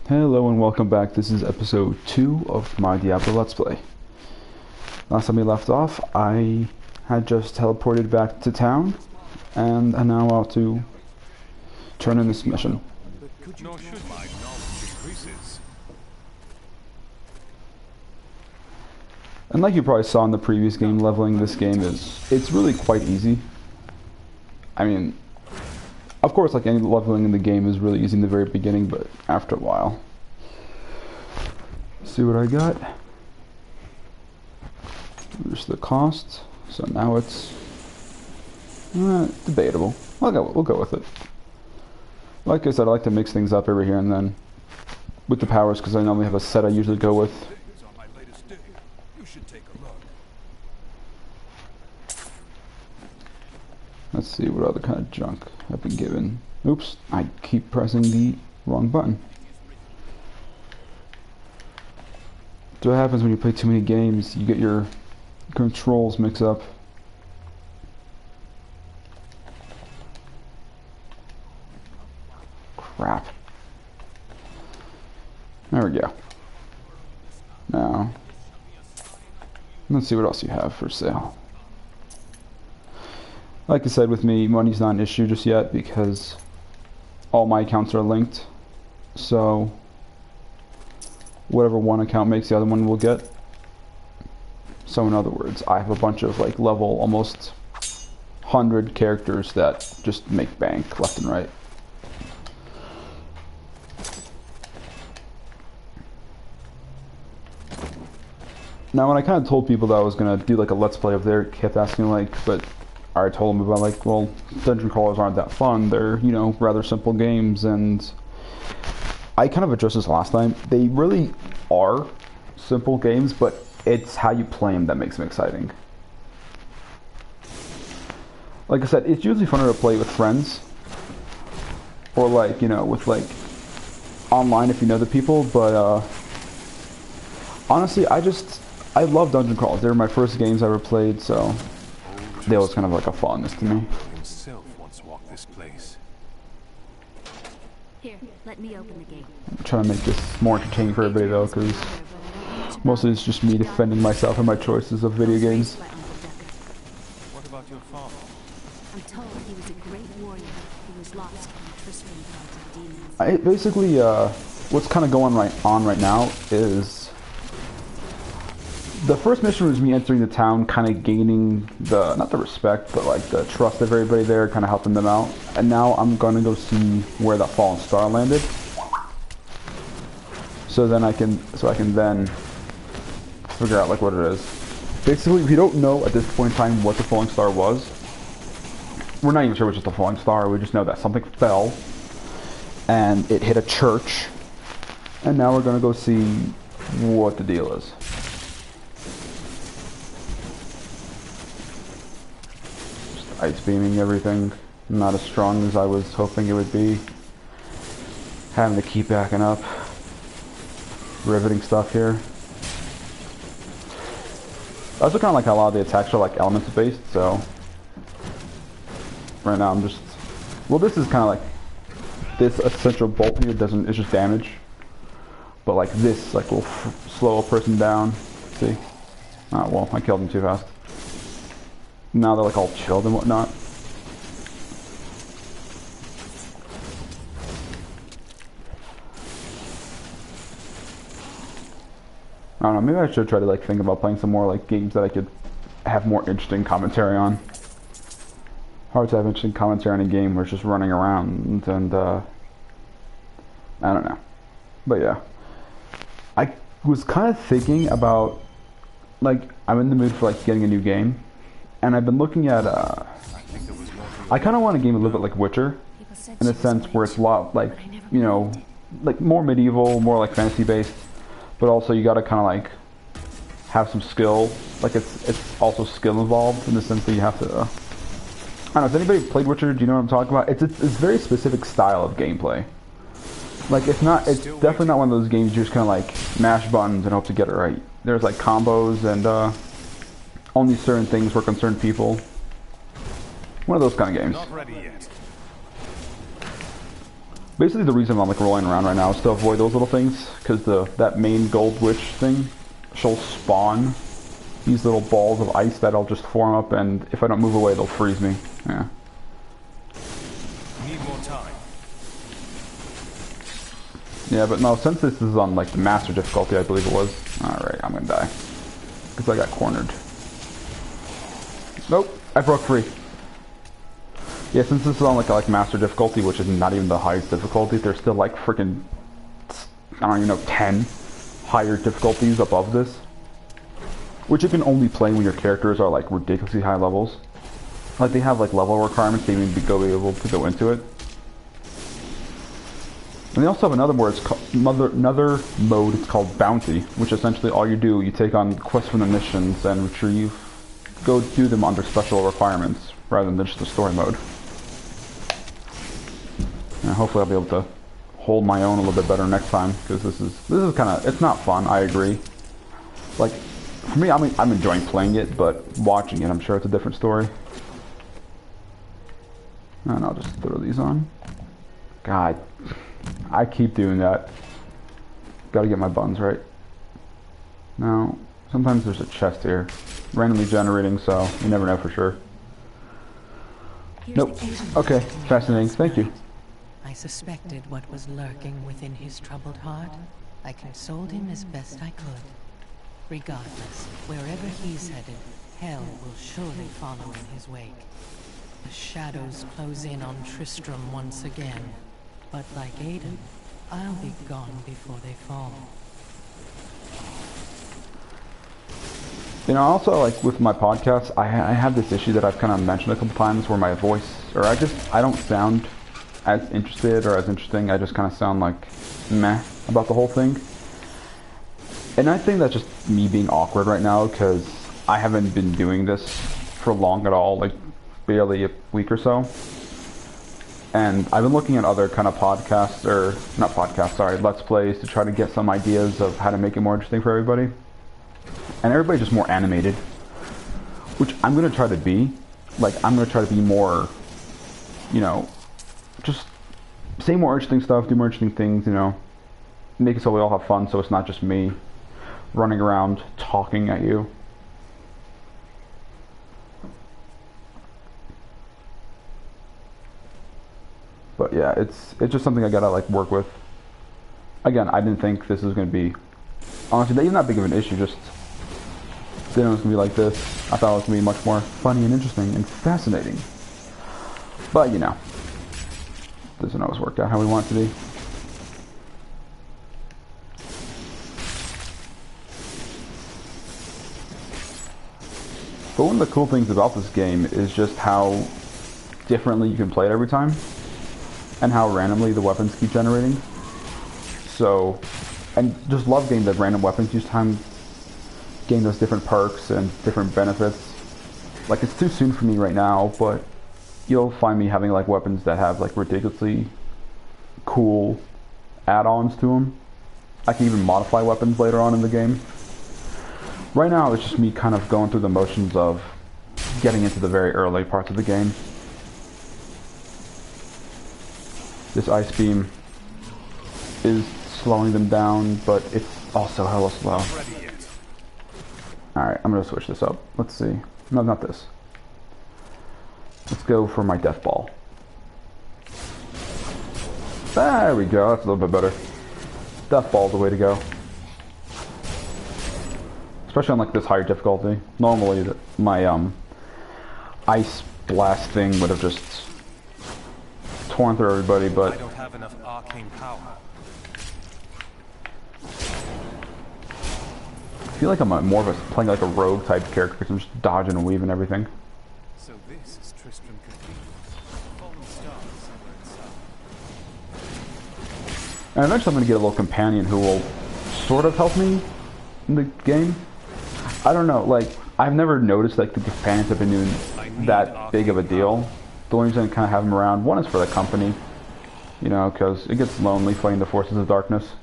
Hello and welcome back. This is episode 2 of my Diablo Let's Play. Last time we left off, I had just teleported back to town, and I'm now out to turn in this mission. And like you probably saw in the previous game, leveling this game it's really quite easy. I mean, of course, like any leveling in the game is really easy in the very beginning, but after a while. See what I got. There's the cost. So now it's debatable. We'll go with it. Like I said, I like to mix things up every here and then with the powers because I normally have a set I usually go with. Let's see what other kind of junk I've been given. Oops, I keep pressing the wrong button. So what happens when you play too many games, you get your controls mixed up. Crap. There we go. Now, let's see what else you have for sale. Like I said, with me, money's not an issue just yet because all my accounts are linked. So whatever one account makes, the other one will get. So in other words, I have a bunch of like level almost 100 characters that just make bank left and right. Now when I kind of told people that I was going to do like a let's play of there, kept asking like, but I told them about like, well, dungeon crawlers aren't that fun. They're, you know, rather simple games, and I kind of addressed this last time. They really are simple games, but it's how you play them that makes them exciting. Like I said, it's usually funner to play with friends, or like, you know, with like online if you know the people. But honestly, I love dungeon crawlers. They were my first games I ever played, so they was kind of like a fondness to me. Himself once walked this place. Here, let me open the gate. I'm trying to make this more entertaining for everybody though, because mostly it's just me defending myself and my choices of video games. What about your father? I'm told he was a great warrior who was lost in the Tristram belt of demons. Basically, what's kind of going on right now is the first mission was me entering the town, kind of gaining the, not the respect, but like the trust of everybody there, kind of helping them out. And now I'm going to go see where that fallen star landed. So then I can then figure out like what it is. Basically, if you don't know at this point in time what the falling star was, we're not even sure which is the falling star. We just know that something fell and it hit a church. And now we're going to go see what the deal is. Ice beaming everything, not as strong as I was hoping it would be. Having to keep backing up. Riveting stuff here. I also kind of like how a lot of the attacks are like elements based, so right now I'm just, well, this is kind of like, this essential bolt here doesn't, it's just damage, but like this like will slow a person down. See? Oh well, I killed him too fast. Now they're like all chilled and whatnot. I don't know, maybe I should try to like think about playing some more like games that I could have more interesting commentary on. Hard to have interesting commentary on a game where it's just running around and I don't know. But yeah. I was kind of thinking about, like, I'm in the mood for like getting a new game. And I've been looking at, I kind of want a game a little bit like Witcher, in a sense where it's a lot like, you know, like more medieval, more like fantasy based, but also you gotta kind of like have some skill, like it's also skill involved in the sense that you have to, I don't know, has anybody played Witcher? Do you know what I'm talking about? It's very specific style of gameplay. Like it's definitely not one of those games you just kind of like mash buttons and hope to get it right. There's like combos and, only certain things for concerned people. One of those kind of games. Not ready yet. Basically, the reason I'm like rolling around right now is to avoid those little things, because that main gold witch thing, she'll spawn these little balls of ice that'll just form up, and if I don't move away, they'll freeze me. Yeah. Need more time. Yeah, but no, since this is on like the master difficulty, I believe it was. Alright, I'm gonna die. Because I got cornered. Nope, I broke free. Yeah, since this is on like master difficulty, which is not even the highest difficulty, there's still like freaking, I don't even know, 10 higher difficulties above this. Which you can only play when your characters are like ridiculously high levels. Like they have like level requirements to even be able to go into it. And they also have another mode, another mode, it's called Bounty, which essentially all you do, you take on quests from the missions and retrieve, go do them under special requirements, rather than just the story mode. And hopefully I'll be able to hold my own a little bit better next time, because this is kind of, it's not fun, I agree. Like, for me, I'm enjoying playing it, but watching it, I'm sure it's a different story. And I'll just throw these on. God, I keep doing that. Gotta get my buns right. Now, sometimes there's a chest here. Randomly generating, so you never know for sure. Nope. Okay, fascinating. Thank you. I suspected what was lurking within his troubled heart. I consoled him as best I could. Regardless, wherever he's headed, hell will surely follow in his wake. The shadows close in on Tristram once again. But like Aiden, I'll be gone before they fall. You know, also, like, with my podcast, I have this issue that I've kind of mentioned a couple times where my voice, or I don't sound as interested or as interesting. I just kind of sound like meh about the whole thing. And I think that's just me being awkward right now, because I haven't been doing this for long at all, like barely a week or so. And I've been looking at other kind of podcasts, or not podcasts, sorry, Let's Plays, to try to get some ideas of how to make it more interesting for everybody. And everybody's just more animated, which I'm going to try to be. Like, I'm going to try to be more, you know, just say more interesting stuff, do more interesting things, you know, make it so we all have fun, so it's not just me running around talking at you. But yeah, it's just something I gotta like work with. Again, I didn't think this was gonna be, honestly, not big of an issue. Just didn't know it was gonna be like this. I thought it was gonna be much more funny and interesting and fascinating. But you know, doesn't always work out how we want it to be. But one of the cool things about this game is just how differently you can play it every time, and how randomly the weapons keep generating. So, and just love getting the random weapons each time, getting those different perks and different benefits. Like, it's too soon for me right now, but you'll find me having like weapons that have like ridiculously cool add-ons to them. I can even modify weapons later on in the game. Right now, it's just me kind of going through the motions of getting into the very early parts of the game. This ice beam is slowing them down, but it's also hella slow. Alright, I'm gonna switch this up. Let's see. No, not this. Let's go for my death ball. There we go, that's a little bit better. Death ball's the way to go. Especially on like this higher difficulty. Normally my ice blast thing would have just torn through everybody, but I don't have enough arcane power. I feel like I'm more of a playing like a rogue type character because I'm just dodging and weaving everything. So this is Tristram Cathedral. Fallen stars somewhere inside. And eventually I'm going to get a little companion who will sort of help me in the game. I don't know, like, I've never noticed like the companions have been doing that big of a deal. The only reason I kind of have them around, one is for the company, you know, because it gets lonely fighting the forces of darkness.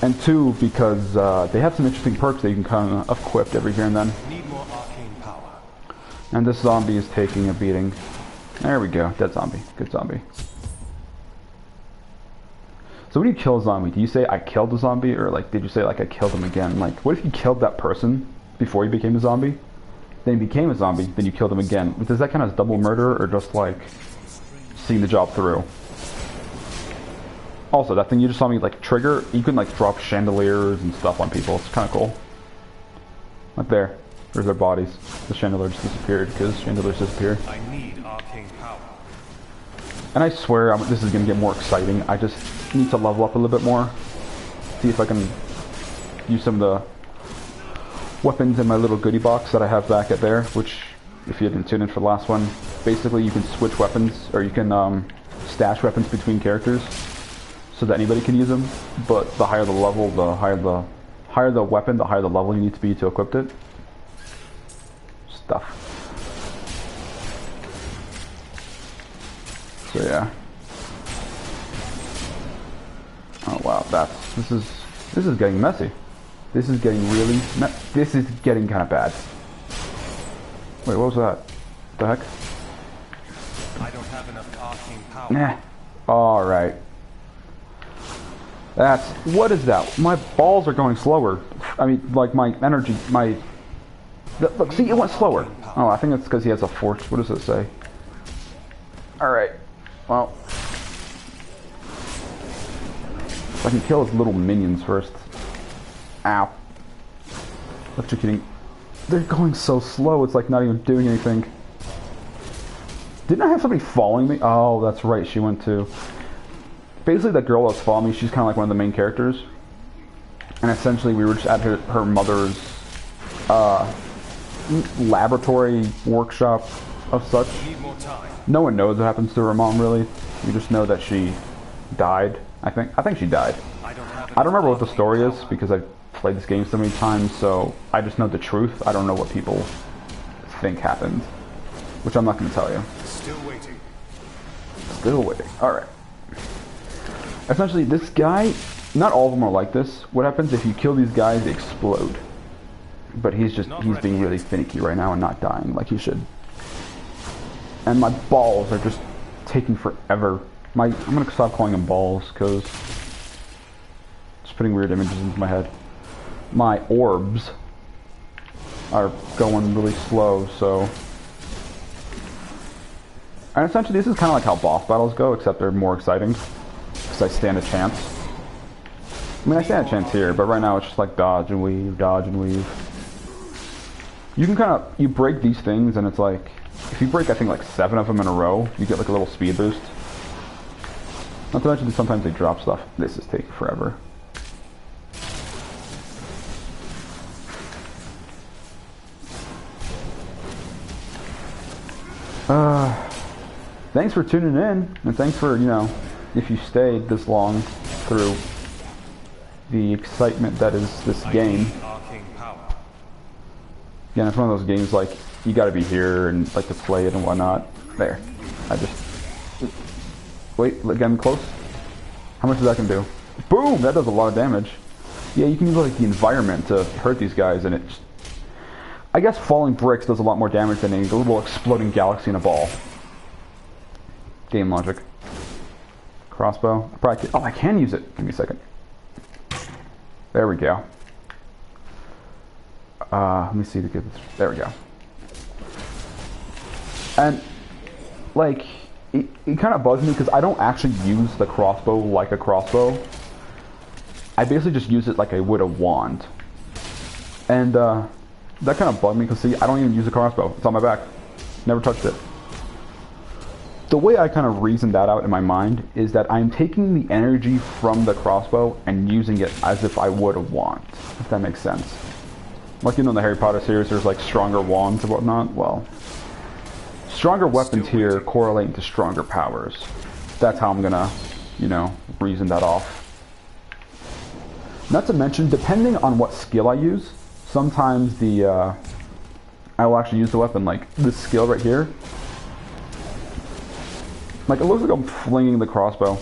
And two, because they have some interesting perks that you can kind of equip every here and then. Need more arcane power. And this zombie is taking a beating. There we go, dead zombie, good zombie. So when you kill a zombie, do you say I killed the zombie, or like did you say like I killed him again? Like what if you killed that person before you became a zombie? Then he became a zombie, then you killed him again. Does that count as double murder, or just like seeing the job through? Also, that thing you just saw me like trigger, you can like drop chandeliers and stuff on people. It's kind of cool. Like there's their bodies. The chandelier just disappeared because chandeliers disappear. I need arcane power. And I swear this is going to get more exciting. I just need to level up a little bit more. See if I can use some of the weapons in my little goodie box that I have back at there, which, if you didn't tune in for the last one, basically you can switch weapons, or you can stash weapons between characters so that anybody can use them, but the higher the level, the higher the weapon, the higher the level you need to be to equip it. Stuff. So yeah. Oh wow, this is getting messy. This is getting this is getting kind of bad. Wait, what was that? What the heck? I don't have enough arcane power. Nah. Alright. What is that? My balls are going slower. I mean, like my energy, look, see, it went slower. Oh, I think it's because he has a force. What does it say? Alright. Well. If I can kill his little minions first. Ow. Electrocuting. They're going so slow, it's like not even doing anything. Didn't I have somebody following me? Oh, that's right, she went too. Basically, that girl that's following me, she's kind of like one of the main characters. And essentially, we were just at her mother's laboratory workshop of such. No one knows what happens to her mom, really. You just know that she died. I think she died. I don't remember what the story is because I've played this game so many times, so I just know the truth. I don't know what people think happened, which I'm not going to tell you. Still waiting. Still waiting. Alright. Essentially, this guy, not all of them are like this. What happens if you kill these guys, they explode. But he's being really finicky right now and not dying like he should. And my balls are just taking forever. I'm going to stop calling them balls because it's putting weird images into my head. My orbs are going really slow, so... And essentially, this is kind of like how boss battles go, except they're more exciting. Because I stand a chance. I mean, I stand a chance here, but right now it's just like dodge and weave, dodge and weave. You can you break these things, and it's like, if you break, I think, like 7 of them in a row, you get like a little speed boost. Not to mention, sometimes they drop stuff. This is taking forever. Thanks for tuning in, and thanks for, if you stayed this long through the excitement that is this game. Again, it's one of those games like, you gotta be here and like to play it and whatnot. There. Wait, again, close. How much does that can do? Boom! That does a lot of damage. Yeah, you can use like the environment to hurt these guys, and it's... I guess falling bricks does a lot more damage than a little exploding galaxy in a ball. Game logic. Crossbow. I can use it. Give me a second. There we go. Let me see to get this. There we go. And, like, it kind of bugs me because I don't actually use the crossbow like a crossbow. I basically just use it like I would a wand. And, that kind of bugged me because, see, I don't even use a crossbow. It's on my back. Never touched it. The way I kind of reasoned that out in my mind is that I'm taking the energy from the crossbow and using it as if I would a wand, if that makes sense. Like, in the Harry Potter series, there's like stronger wands and whatnot. Well, stronger weapons here correlate to stronger powers. That's how I'm gonna, reason that off. Not to mention, depending on what skill I use, sometimes I will actually use the weapon, like this skill right here. Like, it looks like I'm flinging the crossbow,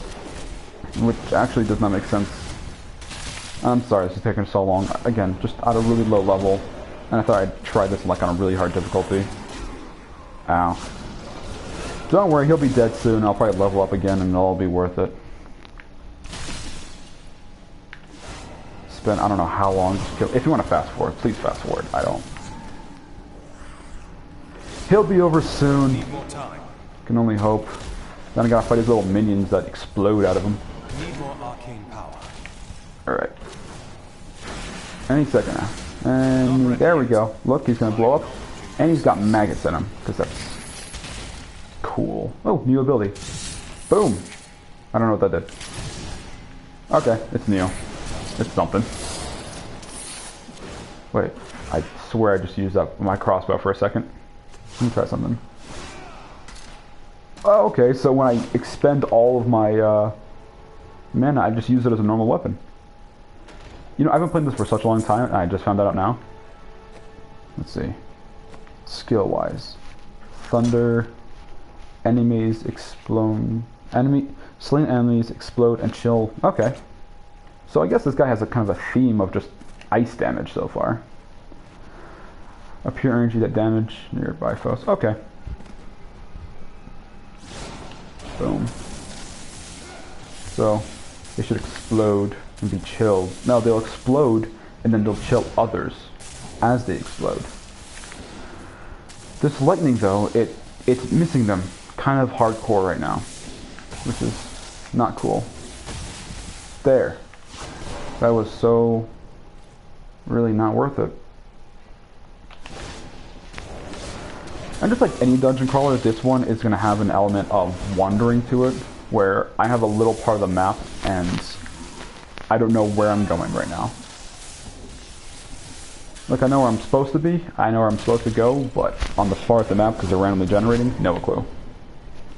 which actually does not make sense. I'm sorry, this is taking so long. Again, just at a really low level, and I thought I'd try this like on a really hard difficulty. Ow. Don't worry, he'll be dead soon. I'll probably level up again, and it'll all be worth it. spent I don't know how long to kill. If you want to fast forward, please fast forward. I don't. He'll be over soon. Need more time. Can only hope. Then I gotta fight his little minions that explode out of him. Need more arcane power. Alright. Any second now. And there we go. Look, he's gonna blow up. And he's got maggots in him. Because that's cool. Oh, new ability. Boom. I don't know what that did. Okay, it's new. It's something. Wait, I swear I just used up my crossbow for a second. Let me try something. Oh, okay, so when I expend all of my mana, I just use it as a normal weapon. You know, I've been playing this for such a long time, and I just found that out now. Let's see. Skill-wise. Thunder. Enemies explode. Slain enemies explode and chill. Okay. So I guess this guy has a kind of a theme of just ice damage so far. A pure energy that damage nearby foes. Okay. Boom. So they should explode and be chilled. No, they'll explode and then they'll chill others as they explode. This lightning though, it's missing them kind of hardcore right now, which is not cool. There. That was so really not worth it. And just like any dungeon crawler, this one is going to have an element of wandering to it, where I have a little part of the map and I don't know where I'm going right now. Like, I know where I'm supposed to be, I know where I'm supposed to go, but on the far of the map, because they're randomly generating, no clue.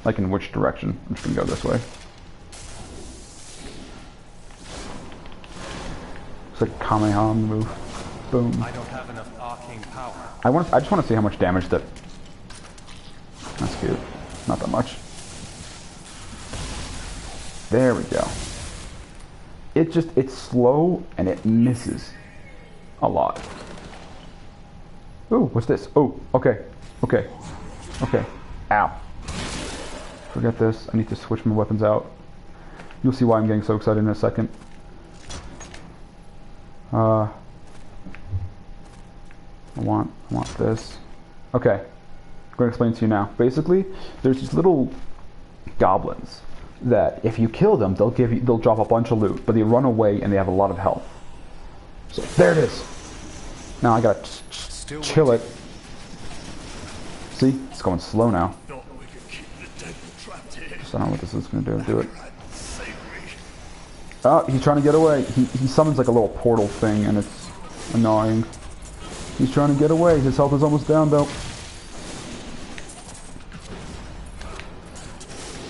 Like in which direction. I'm just going to go this way. It's like Kamehameha move. Boom. I don't have enough arcane power. I just want to see how much damage that... That's cute. Not that much. There we go. It's slow and it misses a lot. Ooh, what's this? Oh, okay. Okay. Okay. Ow. Forget this. I need to switch my weapons out. You'll see why I'm getting so excited in a second. I want this. Okay. I'm going to explain to you now. Basically, there's these little goblins that if you kill them, they'll drop a bunch of loot, but they run away and they have a lot of health. So there it is. Now I gotta chill it. See, it's going slow now. Just I don't know what this is gonna do. Do it. Oh, he's trying to get away. He summons like a little portal thing, and it's annoying. He's trying to get away. His health is almost down though.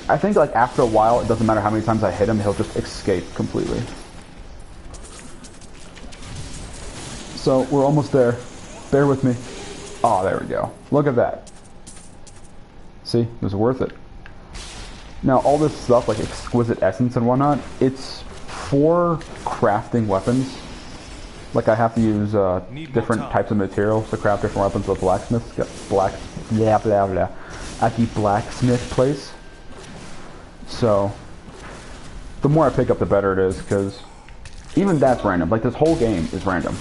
I think like after a while, it doesn't matter how many times I hit him, he'll just escape completely. So we're almost there. Bear with me. Oh, there we go. Look at that. See, it was worth it. Now all this stuff like exquisite essence and whatnot, it's for crafting weapons. Like I have to use different types of materials to craft different weapons with blacksmiths. At the blacksmith place. So, the more I pick up, the better it is, because even that's random. Like, this whole game is random.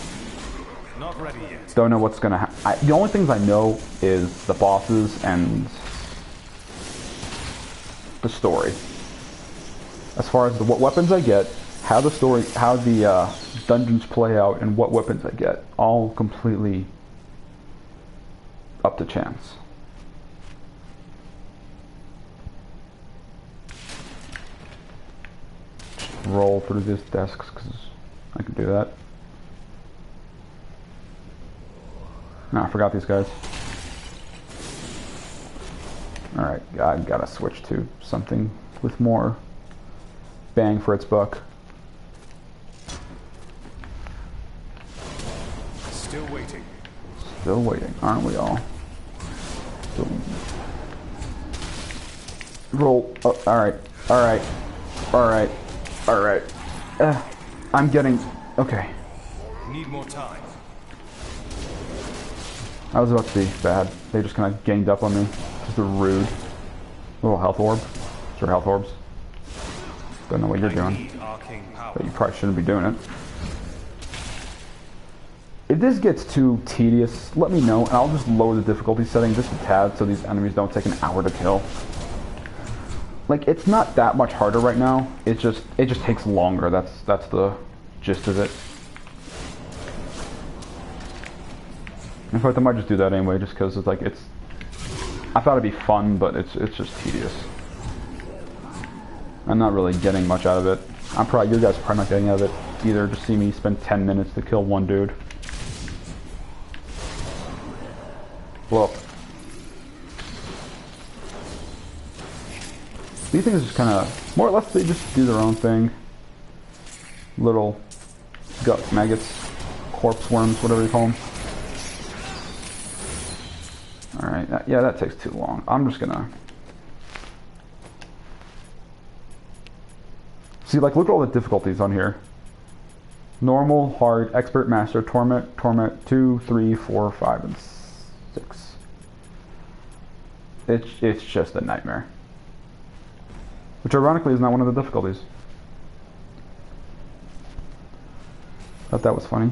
Not ready yet. Don't know what's going to happen. The only things I know is the bosses and the story. As far as what weapons I get, how the dungeons play out, and what weapons I get. All completely up to chance. Roll through these desks because I can do that. No, I forgot these guys. Alright, I gotta switch to something with more bang for its buck. Still waiting. Still waiting, aren't we all? Boom. Roll. Oh, alright, alright, alright. Alright. I'm getting... Okay. Need more time. I was about to be bad. They just kind of ganged up on me. Just a rude little health orb. Sure, health orbs. Don't know what you're doing. Need arcane power. But you probably shouldn't be doing it. If this gets too tedious, let me know, and I'll just lower the difficulty setting just a tad so these enemies don't take an hour to kill. Like, it's not that much harder right now. It just takes longer. That's the gist of it. In fact, I might just do that anyway, just because it's like I thought it'd be fun, but it's just tedious. I'm not really getting much out of it. You guys are probably not getting out of it either. Just see me spend 10 minutes to kill one dude. Blow up. These things just kind of, more or less, they just do their own thing. Little gut maggots, corpse worms, whatever you call them. Alright, yeah, that takes too long. I'm just gonna... See, like, look at all the difficulties on here. Normal, hard, expert, master, torment, torment, 2, 3, 4, 5, and 6. It's just a nightmare. Which ironically is not one of the difficulties. Thought that was funny.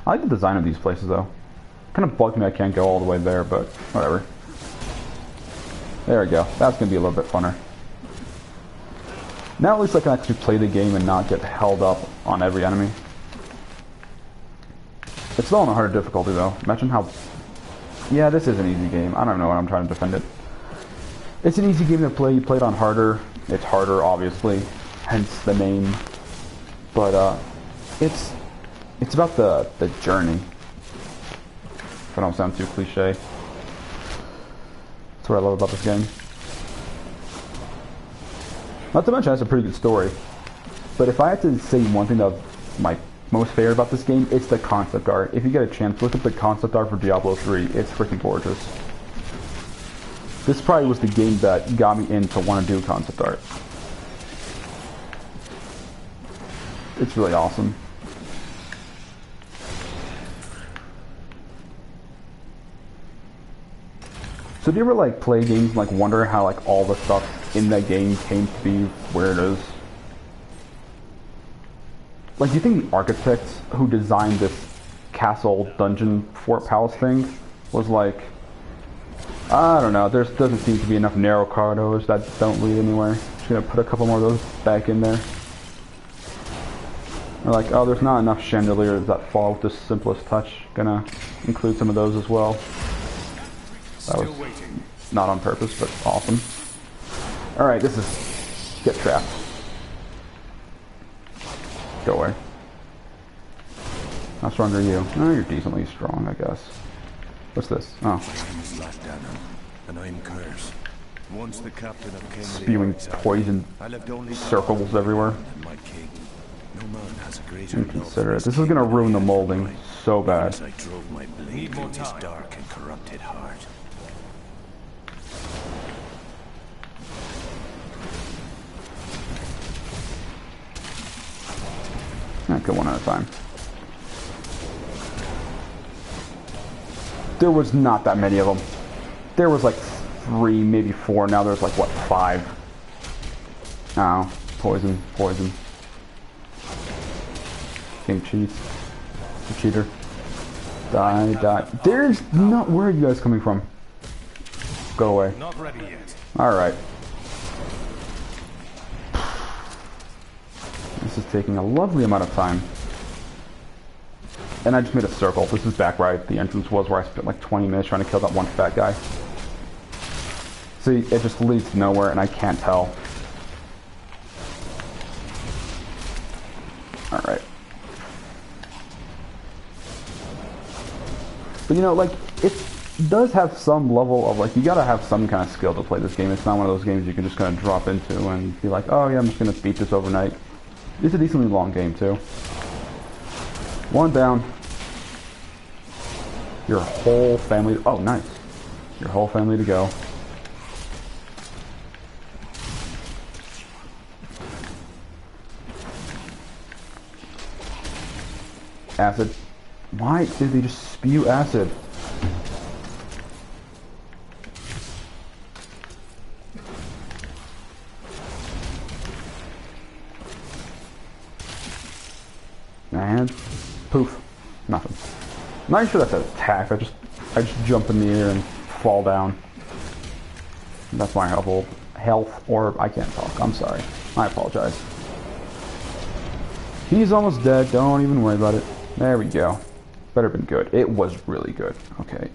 I like the design of these places though. Kind of bugged me I can't go all the way there, but whatever. There we go. That's going to be a little bit funner. Now at least I can actually play the game and not get held up on every enemy. It's still on a harder difficulty though. Imagine how... Yeah, this is an easy game. I don't know what I'm trying to defend it. It's an easy game to play. You play it on harder. It's harder, obviously. Hence the name. But, it's about the journey. If I don't sound too cliche. That's what I love about this game. Not to mention, it's a pretty good story. But if I had to say one thing that was my most favorite about this game, it's the concept art. If you get a chance, look at the concept art for Diablo 3. It's freaking gorgeous. This probably was the game that got me in to want to do concept art. It's really awesome. So do you ever like play games and like wonder how like all the stuff in that game came to be where it is? Like, do you think the architects who designed this castle, dungeon, fort, palace thing was like, I don't know, there doesn't seem to be enough narrow corridors that don't lead anywhere. Just gonna put a couple more of those back in there. Or like, oh, there's not enough chandeliers that fall with the simplest touch. Gonna include some of those as well. That was not on purpose, but awesome. Alright, this is... Get trapped. Go away. How strong are you? Oh, you're decently strong, I guess. What's this? Oh. And I'm cursed. Once the captain of King Spewing poison circles everywhere. my king. No man has a greater Inconsiderate. This is gonna ruin the molding so bad. I drove my blade through his dark and corrupted heart. Okay, one at a time. There was not that many of them. There was like 3, maybe 4. Now there's like, what, 5? Oh, poison, poison. Game cheat. You cheater. Die, die. There's not... Where are you guys coming from? Go away. Not ready yet. Alright. This is taking a lovely amount of time. And I just made a circle. This is back where the entrance was, where I spent like 20 minutes trying to kill that one fat guy. See, it just leads to nowhere, and I can't tell. Alright. But you know, like, it does have some level of, like, you gotta have some kind of skill to play this game. It's not one of those games you can just kind of drop into and be like, oh yeah, I'm just gonna beat this overnight. It's a decently long game, too. One down. Your whole family... Oh, nice. Your whole family to go. Acid. Why did they just spew acid? And poof. I'm not even sure that's an attack. I just jump in the air and fall down. That's my health orb. I can't talk. I'm sorry. I apologize. He's almost dead. Don't even worry about it. There we go. Better been good. It was really good. Okay.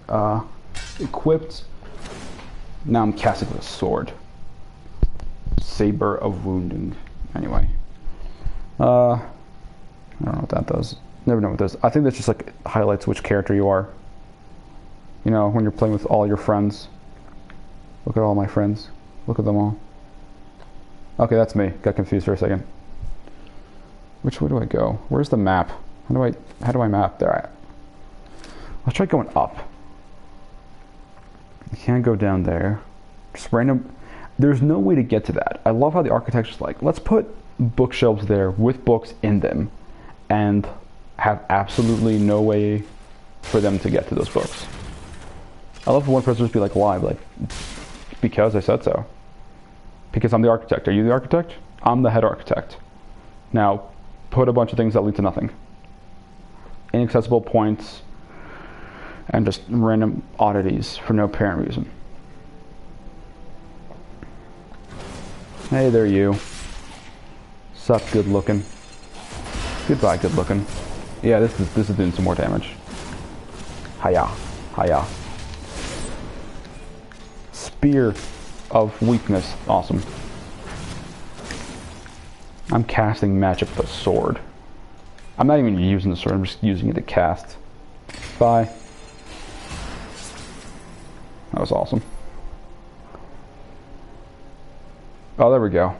Equipped. Now I'm casting with a sword. Saber of wounding. Anyway. I don't know what that does. Never know what it does. I think that just like highlights which character you are. You know, when you're playing with all your friends. Look at all my friends. Look at them all. Okay, that's me. Got confused for a second. Which way do I go? Where's the map? How do I map? There. Let's try going up. You can't go down there. Just random. There's no way to get to that. I love how the architecture's like, let's put bookshelves there with books in them and have absolutely no way for them to get to those books. I love one person just be like, why? Like, because I said so. Because I'm the architect. Are you the architect? I'm the head architect. Now, put a bunch of things that lead to nothing. Inaccessible points and just random oddities for no apparent reason. Hey there, you. Sup, good looking. Goodbye, good looking. Yeah, this is doing some more damage. Hiya, hiya. Spear of weakness, awesome. I'm casting magic with a sword. I'm not even using the sword, I'm just using it to cast. Bye. That was awesome. Oh, there we go.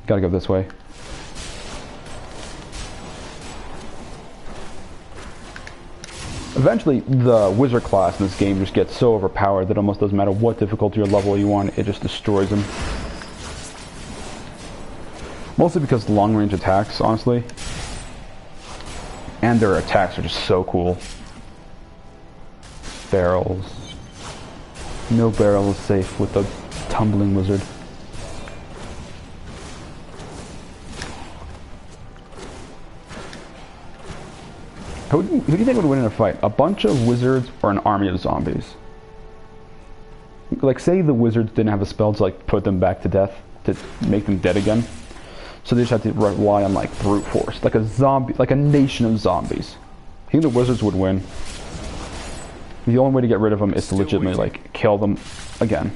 Gotta go this way. Eventually, the wizard class in this game just gets so overpowered that it almost doesn't matter what difficulty or level you want, it just destroys them. Mostly because long-range attacks, honestly. And their attacks are just so cool. Barrels. No barrel is safe with the tumbling wizard. Who do you think would win in a fight? A bunch of wizards or an army of zombies? Like, say the wizards didn't have a spell to like put them back to death, to make them dead again. So they just have to rely on like brute force, like a zombie, like a nation of zombies. I think the wizards would win. The only way to get rid of them is to legitimately like kill them again.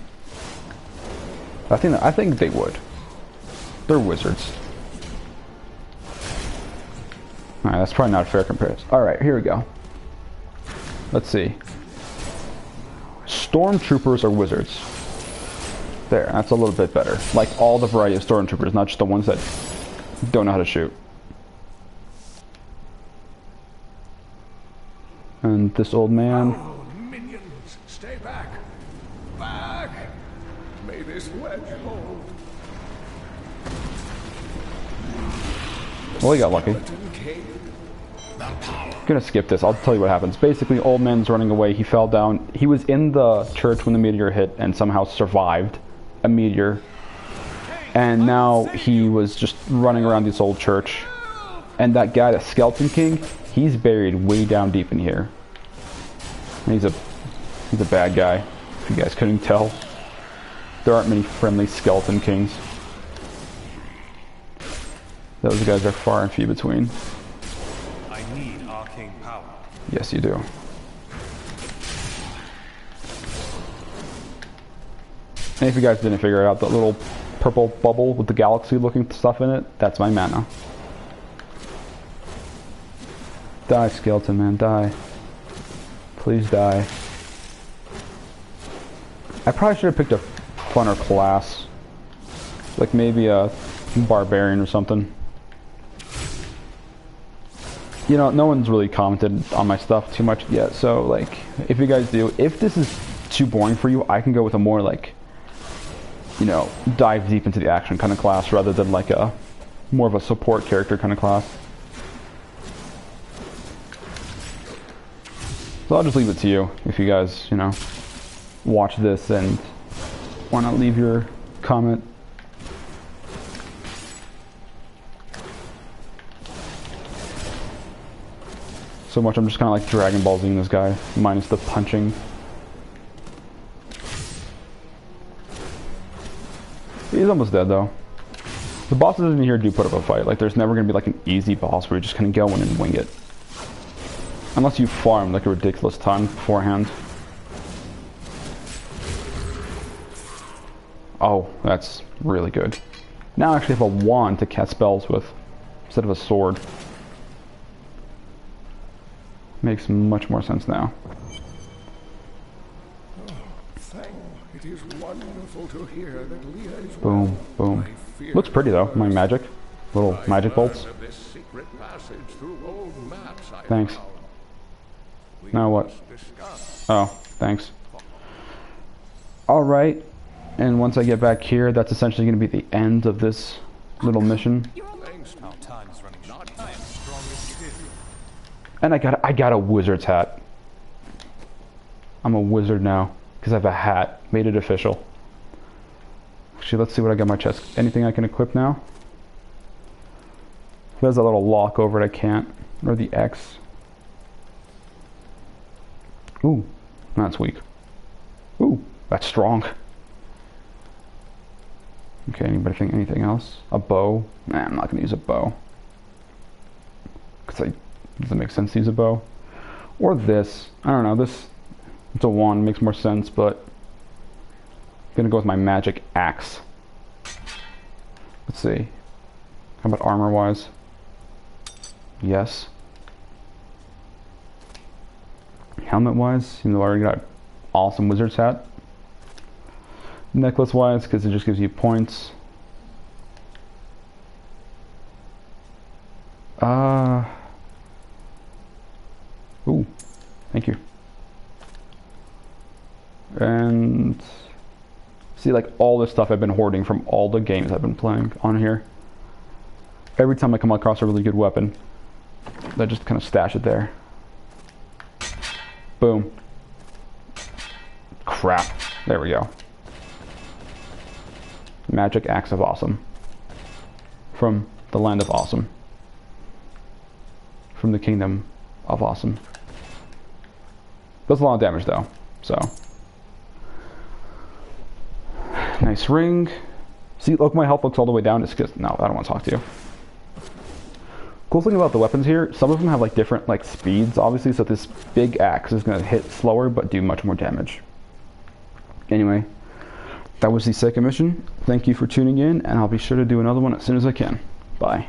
I think they would. They're wizards. Alright, that's probably not a fair comparison. Alright, here we go. Let's see. Stormtroopers are wizards. There, that's a little bit better. Like all the variety of stormtroopers, not just the ones that don't know how to shoot. And this old man. Oh, minions, stay back. Back. May this wedge hold. Well, he got lucky. Gonna skip this. I'll tell you what happens. Basically, old man's running away. He fell down. He was in the church when the meteor hit and somehow survived a meteor. And now he was just running around this old church. And that guy, the Skeleton King, he's buried way down deep in here. And he's a bad guy, if you guys couldn't tell. There aren't many friendly Skeleton Kings. Those guys are far and few between. I need arcane power. Yes, you do. And if you guys didn't figure it out, that little purple bubble with the galaxy-looking stuff in it, that's my mana. Die, Skeleton Man, die. Please die. I probably should have picked a funner class. Like maybe a barbarian or something. You know, no one's really commented on my stuff too much yet, so like, if you guys do, if this is too boring for you, I can go with a more like, you know, dive deep into the action kind of class rather than like a more of a support character kind of class. So I'll just leave it to you if you guys, you know, watch this and want to leave your comment. so much. I'm just kind of like Dragon Ball Zing this guy, minus the punching. He's almost dead though. The bosses in here do put up a fight. Like there's never gonna be like an easy boss where you're just gonna go in and wing it. Unless you farm like a ridiculous ton beforehand. Oh, that's really good. Now I actually have a wand to cast spells with, instead of a sword. Makes much more sense now. It is wonderful to hear that Leah is Boom, boom. Looks pretty though, my magic. Little magic bolts. this secret passage through old maps I Thanks. found. We Now what? must discuss. Oh, thanks. Alright, and once I get back here, that's essentially going to be the end of this little mission. Thanks to Time is running short. I am strong as you do. And I got a wizard's hat. I'm a wizard now, because I have a hat. Made it official. Actually, let's see what I got in my chest. Anything I can equip now? There's a little lock over it, I can't. Or the X. Ooh, that's weak. Ooh, that's strong. Okay, anybody think anything else? A bow? Nah, I'm not gonna use a bow. Cause doesn't make sense to use a bow. Or this. I don't know, this, it's a wand, makes more sense, but I'm gonna go with my magic axe. Let's see. How about armor wise? Yes. Helmet wise, even though I already got an awesome wizard's hat. Necklace wise, because it just gives you points. Ooh, thank you. And see, like all this stuff I've been hoarding from all the games I've been playing on here. Every time I come across a really good weapon, I just kind of stash it there. Boom. Crap. There we go. Magic Axe of Awesome. From the land of awesome. From the kingdom of awesome. Does a lot of damage though, so. Nice ring. See, look, my health looks all the way down. It's because, no, I don't want to talk to you. Cool thing about the weapons here, some of them have like different like speeds, obviously, so this big axe is going to hit slower but do much more damage. Anyway, that was the second mission. Thank you for tuning in, and I'll be sure to do another one as soon as I can. Bye.